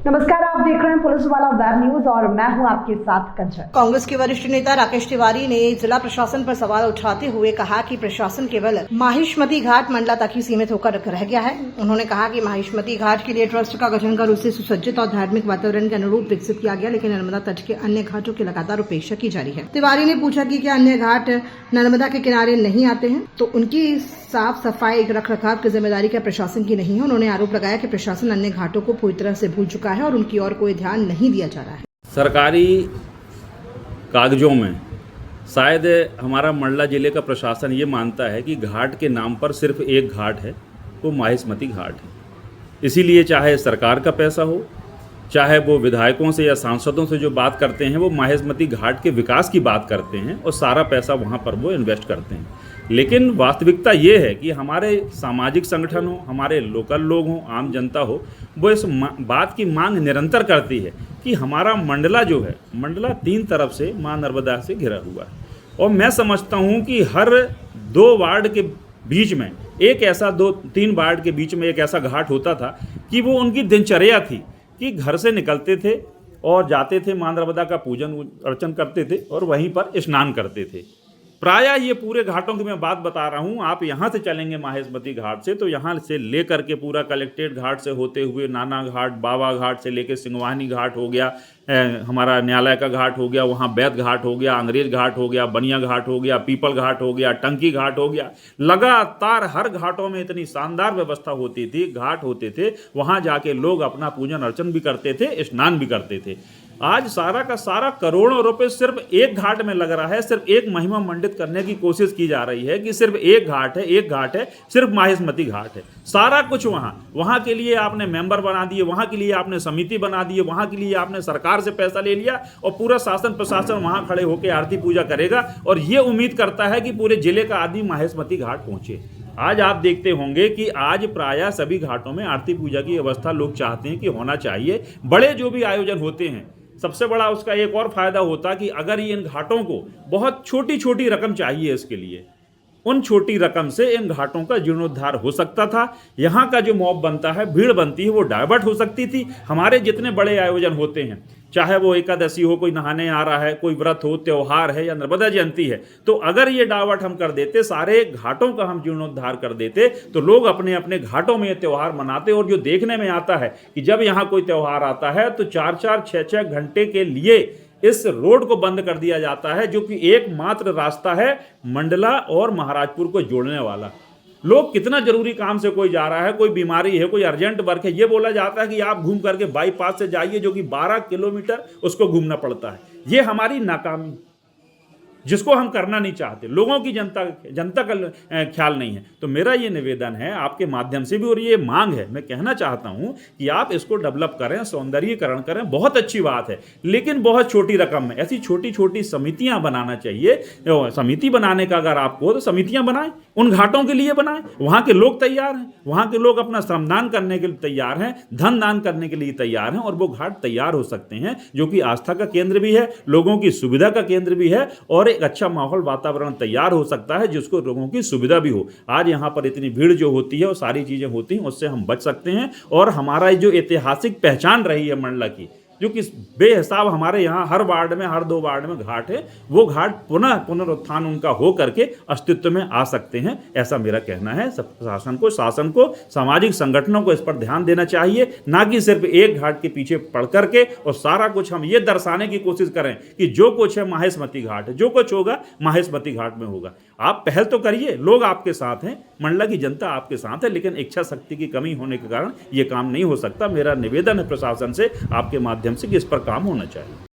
नमस्कार, आप देख रहे हैं पुलिस वाला वेब न्यूज और मैं हूं आपके साथ कंचन। कांग्रेस के वरिष्ठ नेता राकेश तिवारी ने जिला प्रशासन पर सवाल उठाते हुए कहा कि प्रशासन केवल माहिष्मती घाट मंडला तक ही सीमित होकर रह गया है। उन्होंने कहा कि माहिष्मती घाट के लिए ट्रस्ट का गठन कर उसे सुसज्जित और धार्मिक वातावरण के अनुरूप विकसित किया गया, लेकिन नर्मदा तट के अन्य घाटों की लगातार उपेक्षा की जा रही है। तिवारी ने पूछा कि क्या अन्य घाट नर्मदा के किनारे नहीं आते हैं, तो उनकी साफ सफाई रख रखाव की जिम्मेदारी क्या प्रशासन की नहीं है। उन्होंने आरोप लगाया कि प्रशासन अन्य घाटों को पूरी तरह से भूल चुका है और उनकी ओर कोई ध्यान नहीं दिया जा रहा है। सरकारी कागजों में शायद हमारा मंडला जिले का प्रशासन ये मानता है कि घाट के नाम पर सिर्फ एक घाट है, वो माहिष्मती घाट है। इसीलिए चाहे सरकार का पैसा हो, चाहे वो विधायकों से या सांसदों से जो बात करते हैं, वो माहिष्मती घाट के विकास की बात करते हैं और सारा पैसा वहाँ पर वो इन्वेस्ट करते हैं। लेकिन वास्तविकता ये है कि हमारे सामाजिक संगठन हो, हमारे लोकल लोग हों, आम जनता हो, वो इस बात की मांग निरंतर करती है कि हमारा मंडला जो है, मंडला 3 तरफ से माँ नर्मदा से घिरा हुआ है। और मैं समझता हूँ कि हर 2 वार्ड के बीच में एक ऐसा 2-3 वार्ड के बीच में एक ऐसा घाट होता था कि वो उनकी दिनचर्या थी कि घर से निकलते थे और जाते थे, माँ नर्मदा का पूजन अर्चन करते थे और वहीं पर स्नान करते थे। प्रायः ये पूरे घाटों की मैं बात बता रहा हूँ। आप यहाँ से चलेंगे माहिष्मती घाट से, तो यहाँ से लेकर के पूरा कलेक्ट्रेट घाट से होते हुए नाना घाट, बाबा घाट से लेकर सिंगवानी घाट हो गया, हमारा न्यायालय का घाट हो गया, वहाँ बैत घाट हो गया, अंग्रेज घाट हो गया, बनिया घाट हो गया, पीपल घाट हो गया, टंकी घाट हो गया। लगातार हर घाटों में इतनी शानदार व्यवस्था होती थी, घाट होते थे, वहाँ जाके लोग अपना पूजन अर्चन भी करते थे, स्नान भी करते थे। आज सारा का सारा करोड़ों रुपए सिर्फ एक घाट में लग रहा है, सिर्फ एक महिमा मंडित करने की कोशिश की जा रही है कि सिर्फ एक घाट है, सिर्फ माहिष्मती घाट है। सारा कुछ वहाँ के लिए आपने मेंबर बना दिए, वहाँ के लिए आपने समिति बना दी, वहाँ के लिए आपने सरकार से पैसा ले लिया और पूरा शासन प्रशासन वहाँ खड़े होकर आरती पूजा करेगा और ये उम्मीद करता है कि पूरे जिले का आदमी माहिष्मती घाट पहुंचे। आज आप देखते होंगे कि आज प्रायः सभी घाटों में आरती पूजा की व्यवस्था लोग चाहते हैं कि होना चाहिए। बड़े जो भी आयोजन होते हैं, सबसे बड़ा उसका एक और फायदा होता कि अगर ये इन घाटों को बहुत छोटी छोटी रकम चाहिए, इसके लिए उन छोटी रकम से इन घाटों का जीर्णोद्धार हो सकता था। यहाँ का जो मॉब बनता है, भीड़ बनती है, वो डाइवर्ट हो सकती थी। हमारे जितने बड़े आयोजन होते हैं, चाहे वो एकादशी हो, कोई नहाने आ रहा है, कोई व्रत हो, त्यौहार है या नर्मदा जयंती है, तो अगर ये डाइवर्ट हम कर देते, सारे घाटों का हम जीर्णोद्धार कर देते, तो लोग अपने अपने घाटों में ये त्यौहार मनाते। और जो देखने में आता है कि जब यहाँ कोई त्यौहार आता है तो 4-4, 6-6 घंटे के लिए इस रोड को बंद कर दिया जाता है, जो कि एकमात्र रास्ता है मंडला और महाराजपुर को जोड़ने वाला। लोग कितना जरूरी काम से कोई जा रहा है, कोई बीमारी है, कोई अर्जेंट वर्क है, ये बोला जाता है कि आप घूम करके बाईपास से जाइए, जो कि 12 किलोमीटर उसको घूमना पड़ता है। ये हमारी नाकामी, जिसको हम करना नहीं चाहते, लोगों की जनता का ख्याल नहीं है। तो मेरा ये निवेदन है आपके माध्यम से भी, और ये मांग है, मैं कहना चाहता हूं कि आप इसको डेवलप करें, सौंदर्यीकरण करें, बहुत अच्छी बात है, लेकिन बहुत छोटी रकम में ऐसी छोटी छोटी समितियां बनाना चाहिए। समिति बनाने का अगर आपको, तो समितियां बनाएं, उन घाटों के लिए बनाएं। वहां के लोग तैयार हैं, वहां के लोग अपना श्रमदान करने के लिए तैयार हैं, धन दान करने के लिए तैयार हैं, और वो घाट तैयार हो सकते हैं, जो कि आस्था का केंद्र भी है, लोगों की सुविधा का केंद्र भी है, और एक अच्छा माहौल वातावरण तैयार हो सकता है जिसको लोगों की सुविधा भी हो। आज यहाँ पर इतनी भीड़ जो होती है और सारी चीजें होती हैं, उससे हम बच सकते हैं। और हमारा जो ऐतिहासिक पहचान रही है मंडला की, जो कि बेहिसाब हमारे यहाँ हर वार्ड में, हर 2 वार्ड में घाट है, वो घाट पुनरुत्थान उनका हो करके अस्तित्व में आ सकते हैं, ऐसा मेरा कहना है। शासन को, सामाजिक संगठनों को इस पर ध्यान देना चाहिए, ना कि सिर्फ एक घाट के पीछे पड़ करके और सारा कुछ हम ये दर्शाने की कोशिश करें कि जो कुछ है माहिष्मती घाट है, जो कुछ होगा माहिष्मती घाट में होगा। आप पहल तो करिए, लोग आपके साथ हैं, मंडला की जनता आपके साथ है, लेकिन इच्छा शक्ति की कमी होने के कारण ये काम नहीं हो सकता। मेरा निवेदन है प्रशासन से आपके माध्यम से कि इस पर काम होना चाहिए।